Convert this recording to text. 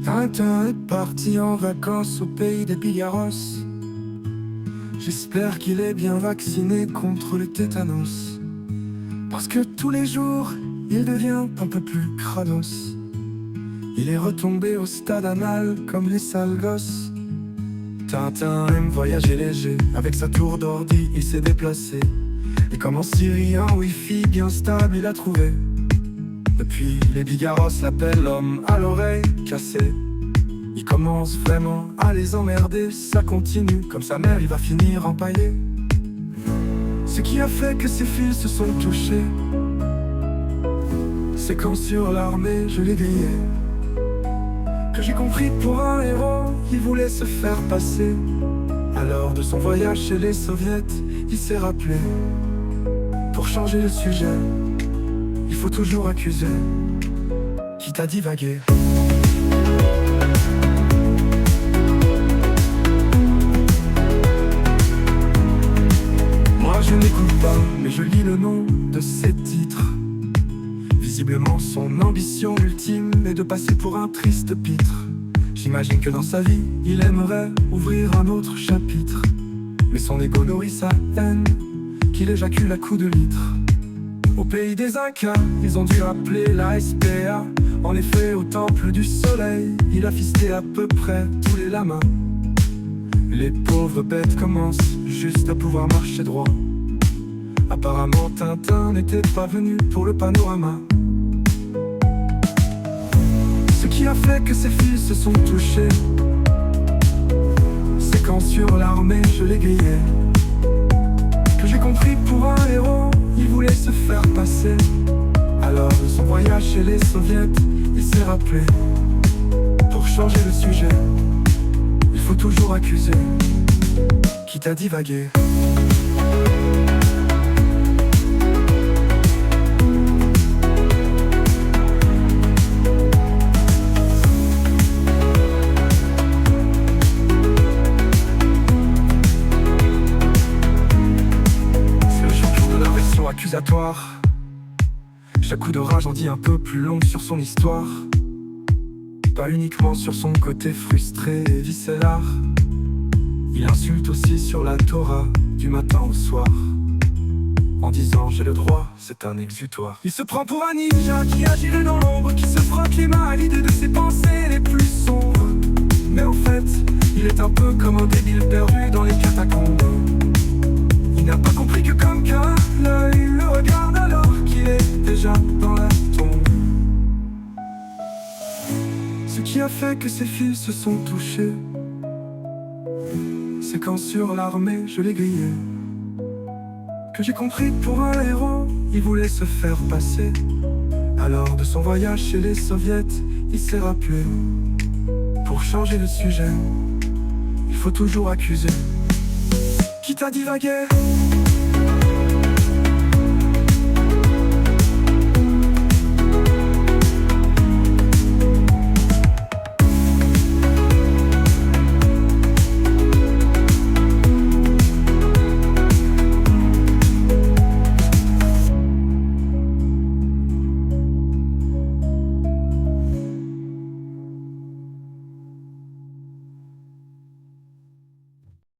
Tintin est parti en vacances au pays des Bigarros. J'espère qu'il est bien vacciné contre le tétanos, parce que tous les jours, il devient un peu plus crados. Il est retombé au stade anal comme les sales gosses. Tintin aime voyager léger, avec sa tour d'ordi il s'est déplacé. Et comme en Syrie un wifi bien stable il a trouvé. Depuis les Bigarros l'appellent l'homme à l'oreille cassée. Il commence vraiment à les emmerder, ça continue, comme sa mère il va finir empaillé. Ce qui a fait que ses fils se sont touchés, c'est quand sur l'armée je l'ai grillé, que j'ai compris pour un héros, il voulait se faire passer. Alors de son voyage chez les soviets, il s'est rappelé. Pour changer le sujet, il faut toujours accuser, quitte à divaguer. Moi je n'écoute pas, mais je lis le nom de ses titres. Visiblement son ambition ultime est de passer pour un triste pitre. J'imagine que dans sa vie, il aimerait ouvrir un autre chapitre, mais son ego nourrit sa haine, qu'il éjacule à coups de litre. Au pays des Incas, ils ont dû appeler la SPA. En effet, au temple du soleil, il a fisté à peu près tous les lamas. Les pauvres bêtes commencent juste à pouvoir marcher droit. Apparemment Tintin n'était pas venu pour le panorama. Ce qui a fait que ses fils se sont touchés, c'est quand sur l'armée je l'ai grillé, que j'ai compris pour un héros, il voulait se faire passer. Alors de son voyage chez les soviets, il s'est rappelé. Pour changer le sujet, il faut toujours accuser, quitte à divaguer. C'est le champion de la version accusatoire. Chaque coup de rage en dit un peu plus long sur son histoire, pas uniquement sur son côté frustré et viscéral. Il insulte aussi sur la Torah du matin au soir, en disant j'ai le droit, c'est un exutoire. Il se prend pour un ninja qui agirait dans l'ombre, qui se frotte les mains à l'idée de ses pensées les plus sombres. Mais en fait, il est un peu comme un débile perdu dans les catacombes. Il n'a pas compris que comme qu'un l'œil le regarde alors qu'il est déjà dans la tombe. Ce qui a fait que ses fils se sont touchés, c'est quand sur l'armée je l'ai grillé, que j'ai compris pour un héros, il voulait se faire passer. Alors de son voyage chez les soviets, il s'est rappelé. Pour changer le sujet, il faut toujours accuser, quitte à divaguer.